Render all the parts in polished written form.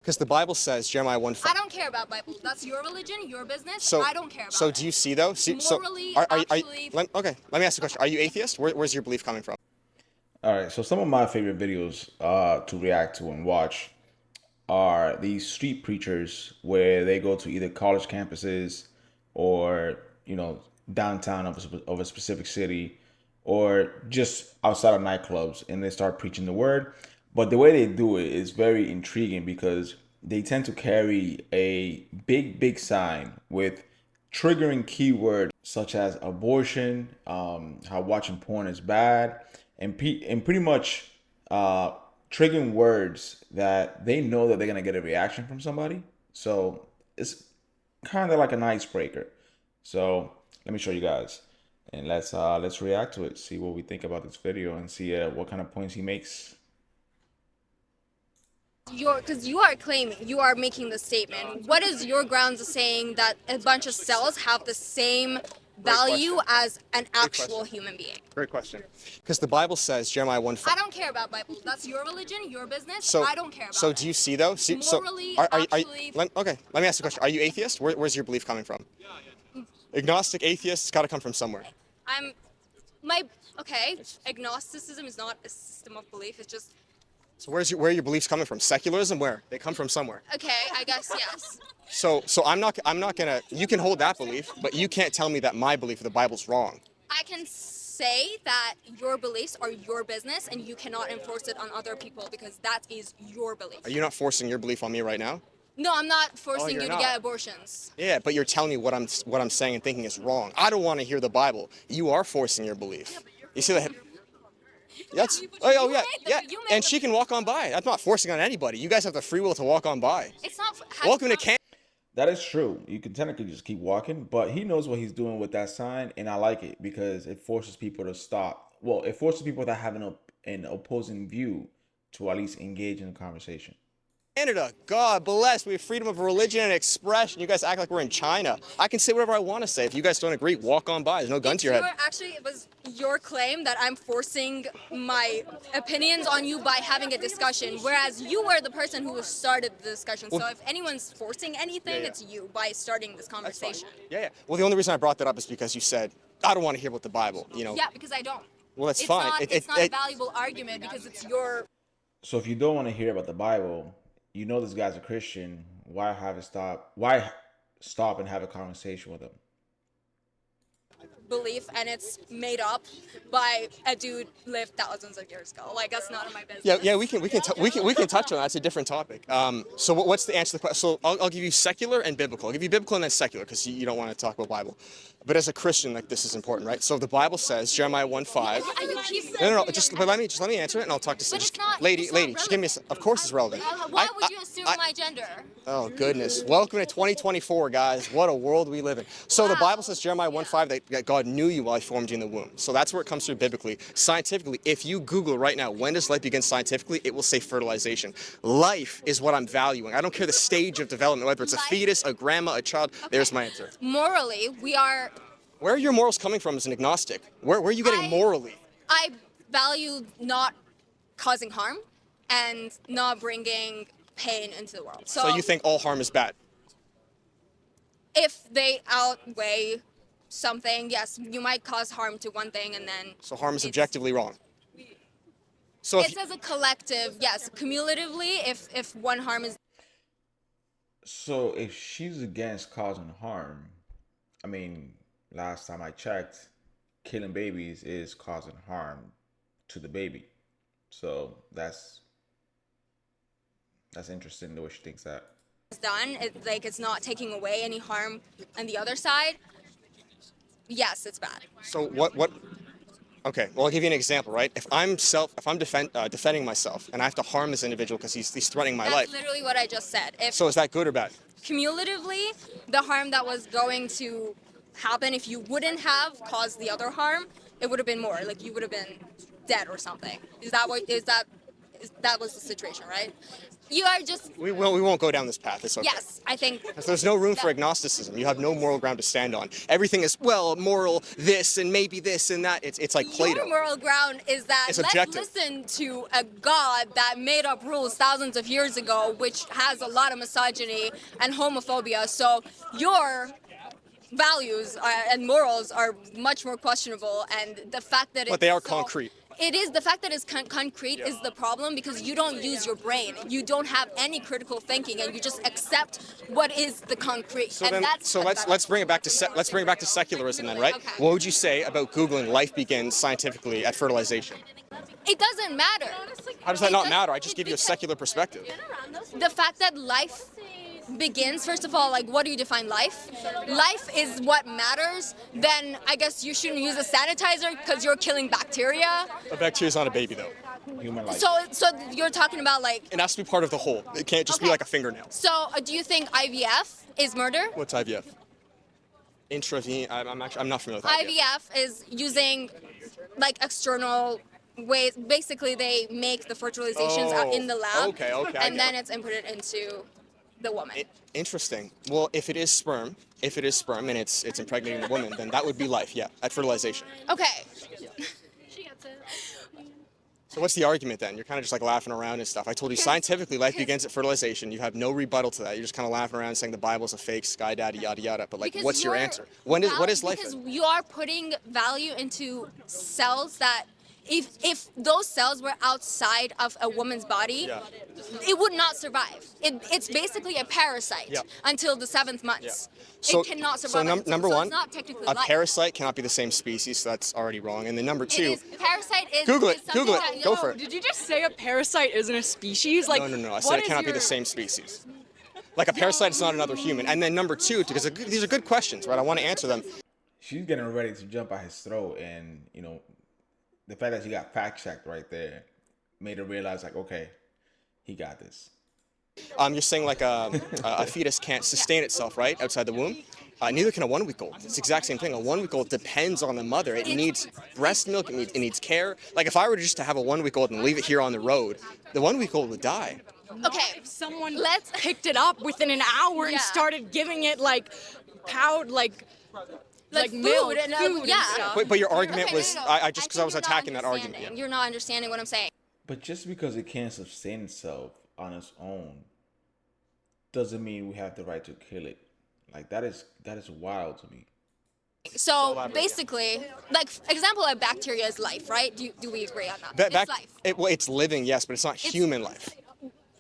Because the Bible says, Jeremiah 1:5. I don't care about Bible. That's your religion, your business. So, I don't care about so it. do you see though? Morally, actually. Okay, let me ask you a question. Are you atheist? Where's your belief coming from? All right, so some of my favorite videos to react to and watch are these street preachers where they go to either college campuses or downtown of a specific city or just outside of nightclubs, and they start preaching the word. But the way they do it is very intriguing because they tend to carry a big sign with triggering keywords such as abortion, how watching porn is bad, and pretty much triggering words that they know that they're gonna get a reaction from somebody. So it's kind of like an icebreaker. So let me show you guys, and let's react to it, see what we think about this video, and see what kind of points he makes. Because you are claiming, you are making the statement. What is your grounds of saying that a bunch of cells have the same value as an actual human being? Great question. Because the Bible says, Jeremiah 1:5. I don't care about Bible. That's your religion, your business. So, I don't care about so it. do you see though? Morally, actually. Okay, let me ask you a question. Are you atheist? Where's your belief coming from? Agnostic, atheist, it's got to come from somewhere. Agnosticism is not a system of belief. It's just, So where are your beliefs coming from? Secularism? Where? They come from somewhere. okay, I guess, yes. So I'm not gonna. You can hold that belief, but you can't tell me that my belief of the Bible's wrong. I can say that your beliefs are your business and you cannot enforce it on other people because that is your belief. Are you not forcing your belief on me right now? No, I'm not forcing you're you to not. get abortions. Yeah, but you're telling me what I'm saying and thinking is wrong. I don't want to hear the Bible. You are forcing your belief. You see that? That's and she can walk on by. I'm not forcing on anybody. You guys have the free will to walk on by. It's not. Welcome to camp. That is true. You can technically just keep walking, but he knows what he's doing with that sign, and I like it because it forces people to stop. Well, it forces people that have an opposing view to at least engage in a conversation. Canada, God bless. We have freedom of religion and expression. You guys act like we're in China. I can say whatever I want to say. If you guys don't agree, walk on by. There's no gun to your head. Actually, it was your claim that I'm forcing my opinions on you by having a discussion, whereas you were the person who started the discussion. So if anyone's forcing anything, it's you by starting this conversation. Yeah. Well, the only reason I brought that up is because you said, I don't want to hear about the Bible, Yeah, because I don't. Well, that's fine. It's not a valuable argument because it's your... So if you don't want to hear about the Bible, you know this guy's a Christian, why stop and have a conversation with him? Belief, and it's made up by a dude lived thousands of years ago. Like, that's none of my business. Yeah, we can touch on that. That's a different topic. So what's the answer to the question? So I'll give you secular and biblical. I'll give you biblical and then secular because you don't want to talk about Bible. But as a Christian, like, this is important, right? So the Bible says, Jeremiah 1:5. No. But let me answer it, and I'll talk to lady. Just give me of course it's relevant. Why would you assume my gender? Oh goodness! Welcome to 2024, guys. What a world we live in. So the Bible says, Jeremiah 1:5, that God knew you while He formed you in the womb. So that's where it comes through biblically. Scientifically, if you Google right now, when does life begin scientifically, it will say fertilization. Life is what I'm valuing. I don't care the stage of development, whether it's a fetus, a grandma, a child. Okay. There's my answer. Morally, we are... Where are your morals coming from as an agnostic? Where are you getting morally? I value not causing harm and not bringing pain into the world. So you think all harm is bad? If they outweigh something, yes, you might cause harm to one thing and then... So harm is objectively wrong. So it's as a collective, yes. Cumulatively, if one harm is... So if she's against causing harm, I mean, last time I checked, killing babies is causing harm to the baby. So that's interesting the way she thinks that. It's done, it's not taking away any harm on the other side. Yes, it's bad. So what? Okay, well, I'll give you an example, right? If I'm defending myself and I have to harm this individual because he's threatening my life. That's literally what I just said. So is that good or bad? Cumulatively, the harm that was going to happen if you wouldn't have caused the other harm, it would have been more. Like, you would have been dead or something. That was the situation, right? You are just We won't go down this path. It's okay. yes. I think Because there's no room for agnosticism. You have no moral ground to stand on. Everything is, well, moral this and maybe this and that. It's like Plato. your moral ground is that It's let's objective. listen to a God that made up rules thousands of years ago, which has a lot of misogyny and homophobia. So your values and morals are much more questionable, and the fact that But they are concrete. It is the fact that it's concrete is the problem, because you don't use your brain. You don't have any critical thinking, and you just accept what is the concrete. So and then, that's so let's bring it back to secularism then, right? Okay. What would you say about Googling life begins scientifically at fertilization? It doesn't matter. How does that It not does- matter? I just give you a secular perspective. The fact that life begins, first of all, like, what do you define life? Life is what matters. Then I guess you shouldn't use a sanitizer because you're killing bacteria. A bacteria is not a baby, though. Human life. So you're talking about, like, It has to be part of the whole. It can't just be Okay. like a fingernail. so do you think IVF is murder? What's IVF? Intravenous. I'm not familiar with IVF. IVF is using, like, external ways. Basically, they make the fertilizations out in the lab. Okay, I And get then it. it's inputted into the woman. Interesting. Well, if it is sperm and it's impregnating the woman, then that would be life, yeah, at fertilization. Okay. So what's the argument then? You're kind of just like laughing around and stuff. I told you scientifically life begins at fertilization. You have no rebuttal to that. You're just kind of laughing around saying the Bible's a fake, sky daddy, yada yada. But like, Because what's your you're answer? What is life? Because then? you are putting value into cells that, if those cells were outside of a woman's body, Yeah. it would not survive. It's basically a parasite Yeah. until the 7th month. Yeah. It cannot survive. Number so one, it's not technically a life. parasite cannot be the same species, so that's already wrong. And then number It two, is, parasite is. Google it, is something Google it, that- go for it. Did you just say a parasite isn't a species? Like, no. I what said it is cannot be your- the same species. Like a parasite is not another human. And then number two, because these are good questions, right? I want to answer them. She's getting ready to jump at his throat, and the fact that she got fact checked right there made her realize, like, okay, he got this. You're saying like a fetus can't sustain itself, right, outside the womb? Neither can a 1-week-old. It's the exact same thing. A 1-week-old depends on the mother. It needs breast milk. It needs care. Like if I were just to have a 1-week-old and leave it here on the road, the 1-week-old would die. Okay. If someone Let's- picked it up within an hour Yeah. and started giving it like powder, like food milk, and, food yeah. stuff. But your argument Okay, was, no. I just because I think was you're not attacking that argument. understanding. Yeah. You're not understanding what I'm saying. But just because it can't sustain itself on its own doesn't mean we have the right to kill it. Like that is wild to me. So elaborate, basically, like, example of bacteria is life, right? Do we agree on that? It's life. It's living, yes, but it's not human life.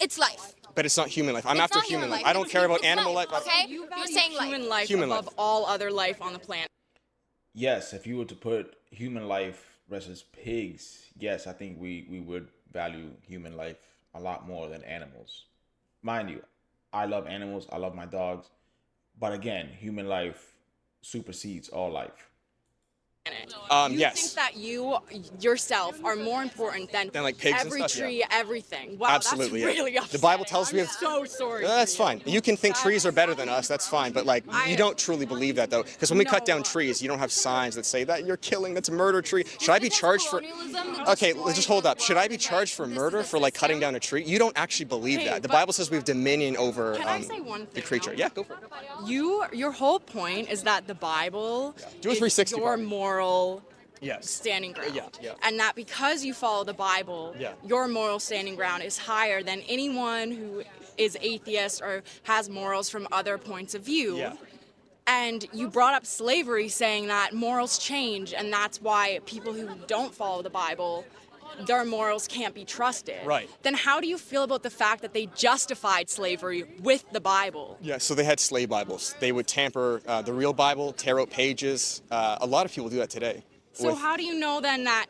It's life. But it's not human life. I'm It's after not human life. life. I don't care about It's animal life. Okay? You You're value saying human life. life Human above life. all other life on the planet. Yes, if you were to put human life versus pigs, yes, I think we would value human life a lot more than animals. Mind you, I love animals. I love my dogs. But again, human life supersedes all life. You Yes. think that you yourself are more important than Than, like, pigs and every stuff? Yeah. tree, everything. Wow, Absolutely, yeah. that's really upsetting. The Bible tells me I'm if- so sorry. That's for you. fine. You can think trees are better than us. That's fine. But like, you don't truly believe that though, because when we cut down No. trees, you don't have signs that say that you're killing. That's a murder tree. Should I be charged for? Okay, let's just hold up. Should I be charged for murder for like cutting down a tree? You don't actually believe Hey, that. The but- Bible says we have dominion over Can I say one the thing, creature. though? Yeah, go for it. Your whole point is that the Bible Do a is 360 your part. moral Yes. standing ground. Yeah. And that because you follow the Bible, Yeah. your moral standing ground is higher than anyone who is atheist or has morals from other points of view. Yeah. And you brought up slavery, saying that morals change, and that's why people who don't follow the Bible, their morals can't be trusted. Right. Then how do you feel about the fact that they justified slavery with the Bible? Yeah, so they had slave Bibles. They would tamper the real Bible, tear out pages. A lot of people do that today. So with- how do you know then that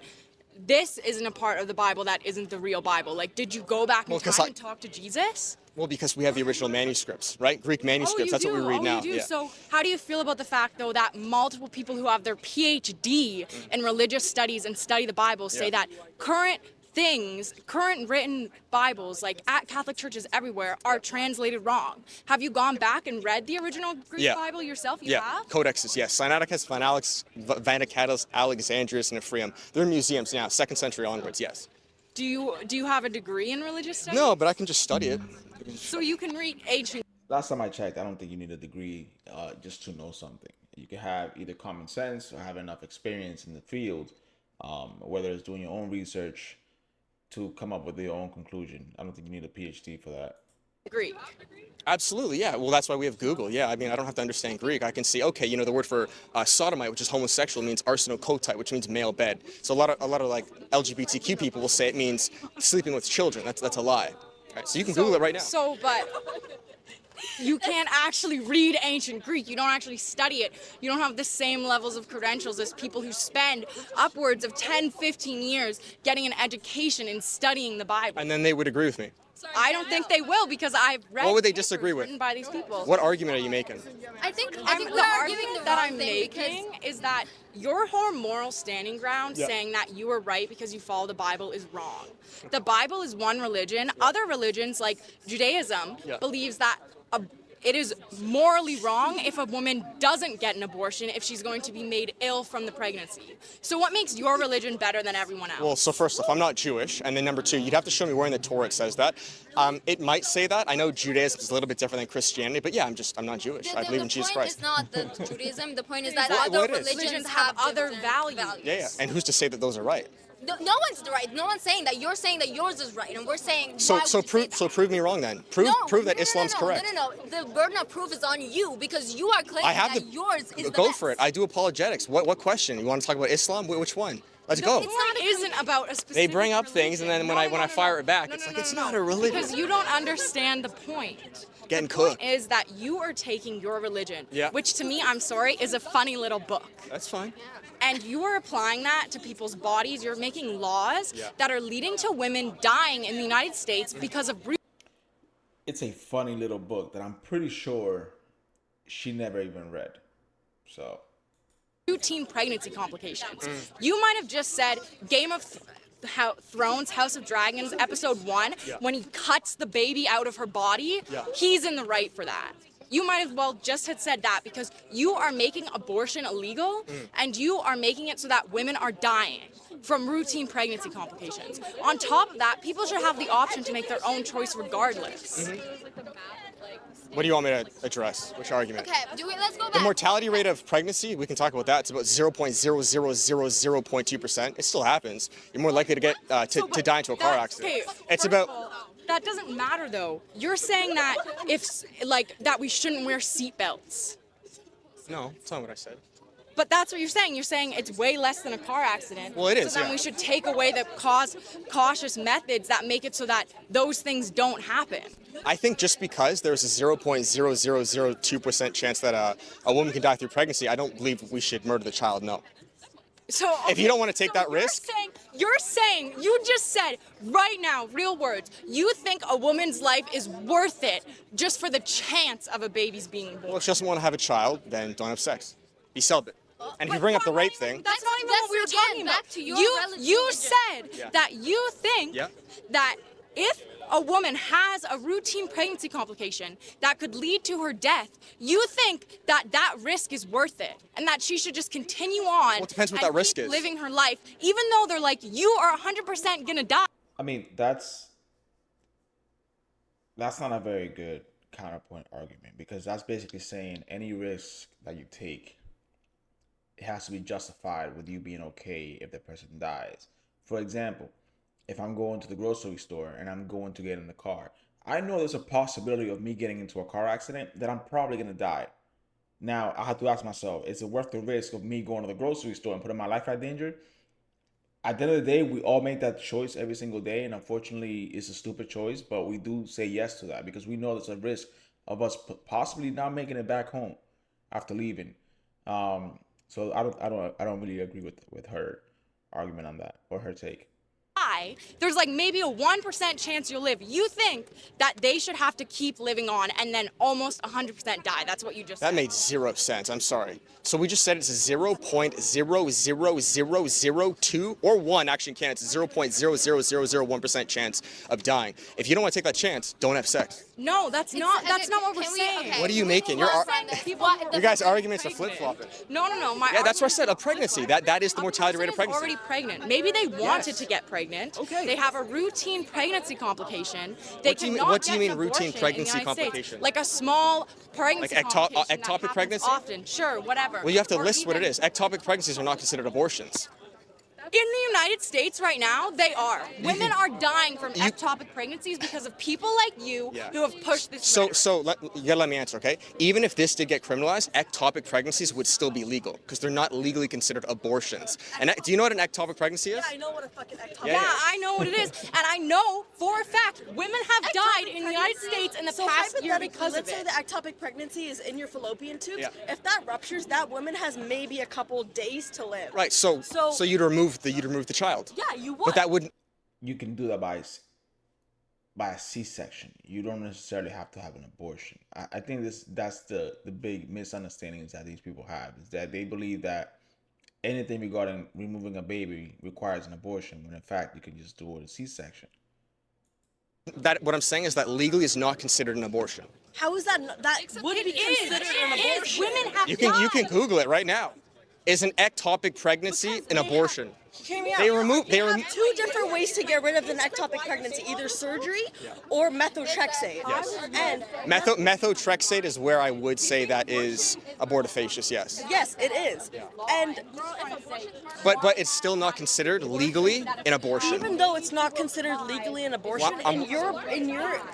this isn't a part of the Bible that isn't the real Bible? Like, did you go back in Well, 'cause time I- and talk to Jesus? Well, because we have the original manuscripts, right? Greek manuscripts. That's what we read now. You do. Yeah. So how do you feel about the fact, though, that multiple people who have their PhD in religious studies and study the Bible say Yeah. that current written Bibles, like at Catholic churches everywhere, are translated wrong? Have you gone back and read the original Greek Yeah. Bible yourself? You Yeah, have? codexes, yes. Sinaiticus, Vanicatus, Alexandrius, and Ephraim. They're in museums now, 2nd century onwards, yes. Do you have a degree in religious studies? No, but I can just study it. So you can read ancient. Last time I checked, I don't think you need a degree just to know something. You can have either common sense or have enough experience in the field, whether it's doing your own research to come up with your own conclusion. I don't think you need a PhD for that. Greek. Absolutely, yeah. Well, that's why we have Google. Yeah, I mean, I don't have to understand Greek. I can see, okay, you know, the word for sodomite, which is homosexual, means arsenokotite, which means male bed. So a lot of like LGBTQ people will say it means sleeping with children. That's a lie. Right, so you can Google it right now. But you can't actually read ancient Greek. You don't actually study it. You don't have the same levels of credentials as people who spend upwards of 10, 15 years getting an education in studying the Bible. And then they would agree with me. I don't think they will, because I've read What would they papers disagree with? written by these people. What argument are you making? I think The we are giving argument the that wrong I'm thing making is that your whole moral standing ground saying that you are right because you follow the Bible is wrong. The Bible is one religion. Other religions, like Judaism, believes that it is morally wrong if a woman doesn't get an abortion if she's going to be made ill from the pregnancy. So what makes your religion better than everyone else? Well, so first off, I'm not Jewish, and then number two, you'd have to show me where in the Torah it says that. It might say that. I know Judaism is a little bit different than Christianity, but yeah, I'm not Jewish. I believe in Jesus Christ. The point is not the Judaism. The point is that Well, other it is. religions have other different values. Yeah, and who's to say that those are right? No one's right. No one's saying that. You're saying that yours is right, and we're saying. So why would you say that? prove me wrong then. Prove that Islam's correct. No. The burden of proof is on you because you are claiming I have that to yours is the go best. for it. I do apologetics. What question? You want to talk about Islam? Which one? Let's go. It's not isn't about a specific They bring up things, and then religion. when I fire it back, No, it's no, like no, it's no, not no. a religion. Because you don't understand the point. Getting The point cooked. is that you are taking your religion, Yeah. which to me, I'm sorry, is a funny little book. That's fine. And you are applying that to people's bodies. You're making laws Yeah. that are leading to women dying in the United States because of It's a funny little book that I'm pretty sure she never even read. So routine pregnancy complications. You might have just said Game of Thrones, House of Dragons, episode 1, when he cuts the baby out of her body, he's in the right for that. You might as well just have said that because you are making abortion illegal and you are making it so that women are dying from routine pregnancy complications. On top of that, people should have the option to make their own choice regardless. What do you want me to address? Which argument? Okay, let's go back. The mortality rate of pregnancy, we can talk about that. It's about 0.0000.2%. It still happens. You're more likely to get to die into a car accident. Okay, It's first about of all, that doesn't matter though. You're saying that that we shouldn't wear seatbelts. no, that's not what I said. But that's what you're saying. You're saying it's way less than a car accident. Well, it is, So then yeah. we should take away the cautious methods that make it so that those things don't happen. I think just because there's a 0.0002% chance that a woman can die through pregnancy, I don't believe we should murder the child. No. So If you don't wanna take that you're risk- you're saying, you just said right now, real words, you think a woman's life is worth it just for the chance of a baby's being born. Well, if she doesn't want to have a child, then don't have sex. Be celibate. And if you bring up the rape thing, That's not even what we were That's talking again about. back to your You religion. said that you think Yeah. that if a woman has a routine pregnancy complication that could lead to her death, you think that that risk is worth it and that she should just continue on Well, it depends what and that risk keep is. living her life, even though they're like, you are 100% gonna die. I mean, that's not a very good counterpoint argument because that's basically saying any risk that you take, it has to be justified with you being okay if the person dies. For example, if I'm going to the grocery store and I'm going to get in the car, I know there's a possibility of me getting into a car accident that I'm probably going to die. Now, I have to ask myself, is it worth the risk of me going to the grocery store and putting my life at danger? At the end of the day, we all make that choice every single day, and unfortunately, it's a stupid choice, but we do say yes to that because we know there's a risk of us possibly not making it back home after leaving. So I don't really agree with her argument on that or her take. There's like maybe a 1% chance you'll live. You think that they should have to keep living on and then almost 100% die. That's what you just that said. made zero sense. I'm sorry. So we just said it's a 0.00002 or 1, actually in Canada, it's a 0.00001% chance of dying. If you don't want to take that chance, don't have sex. No, that's not what we're Can we- saying. okay, What are you can we making? move You're on from this? You guys' arguments are Pregnant. flip-flopping. No. My Yeah, that's what I argument said, a pregnancy. That is the mortality rate of person is pregnancy. already pregnant. Maybe they wanted to get pregnant. pregnant. Okay. They have a routine pregnancy complication. They What do you mean- cannot what do you get mean an routine abortion in pregnancy the United States. complication? Like a small pregnancy Like complication that ectopic happens pregnancy? often. Sure, whatever. Well, you have to Or list what it even- is. Ectopic pregnancies are not considered abortions. In the United States right now, they are. Women are dying from ectopic pregnancies because of people like you Yeah. who have pushed this. So, rhetoric. you gotta let me answer, okay? Even if this did get criminalized, ectopic pregnancies would still be legal because they're not legally considered abortions. And do you know what an ectopic pregnancy is? Yeah, I know what a fucking ectopic. Yeah, Yeah, I know what it is, and I know for a fact women have died in the United Pregnancy- States in the so past year hypothetically, because of let's say it. the ectopic pregnancy is in your fallopian tubes. Yeah. If that ruptures, that woman has maybe a couple days to live. Right. So you'd remove the child. Yeah, you would. But that wouldn't. You can do that by a C-section. You don't necessarily have to have an abortion. I think that's the big misunderstandings that these people have, is that they believe that anything regarding removing a baby requires an abortion, when in fact you can just do it with a C-section. That what I'm saying is that legally is not considered an abortion. How is that? That would be considered an It is. abortion. Women have You died. can Google it right now. Is an ectopic pregnancy an abortion? Hear me out. They remove. They You have remove. two different ways to get rid of an ectopic pregnancy: either surgery or methotrexate. Yes. And Methotrexate is where I would say that is abortifacient. Yes. yes, it is. And But it's still not considered legally an abortion. even though it's not considered legally an abortion, Well, I'm-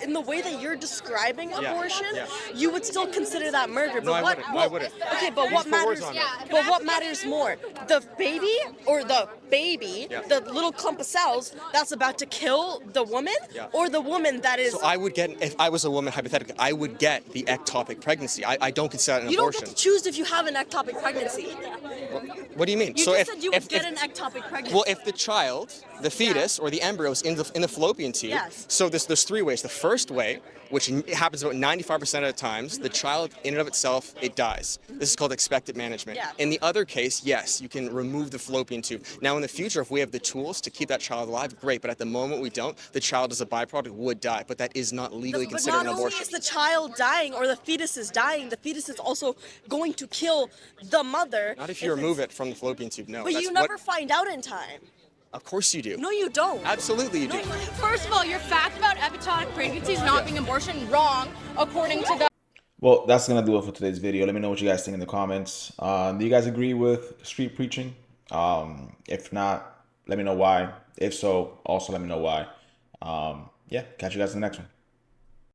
in the way that you're describing Yeah, abortion, yeah. you would still consider that murder. But I what? wouldn't. No, I wouldn't. Okay, but You what just put words matters? on it. But what matters more, the baby or the baby, Yeah. the little clump of cells that's about to kill the woman, Yeah. or the woman that is? So I would get, if I was a woman, hypothetically, I would get the ectopic pregnancy. I don't consider that an You don't abortion. get to choose if you have an ectopic pregnancy. What do you mean? You so just if, said you would if, get if- an ectopic pregnancy. Well, if the child, the fetus, or the embryo is in the fallopian tube, Yes. so there's three ways. The first way, which happens about 95% of the times, the child in and of itself, it dies. This is called expectant management. Yeah. In the other case, yes, you can remove the fallopian tube. Now, in the future, if we have the tools to keep that child alive, great. But at the moment we don't, the child as a byproduct would die. But that is not legally But considered not an only abortion. is the child dying or the fetus is dying, the fetus is also going to kill the mother. Not if you remove it from the fallopian tube, no. But That's you what- never find out in time. Of course you do. No, you don't. Absolutely you do. First of all, your fact about ectopic pregnancies not being abortion wrong, according to the. Well, that's gonna do it for today's video. Let me know what you guys think in the comments. Do you guys agree with street preaching? If not, let me know why. If so, also let me know why. Yeah, catch you guys in the next one.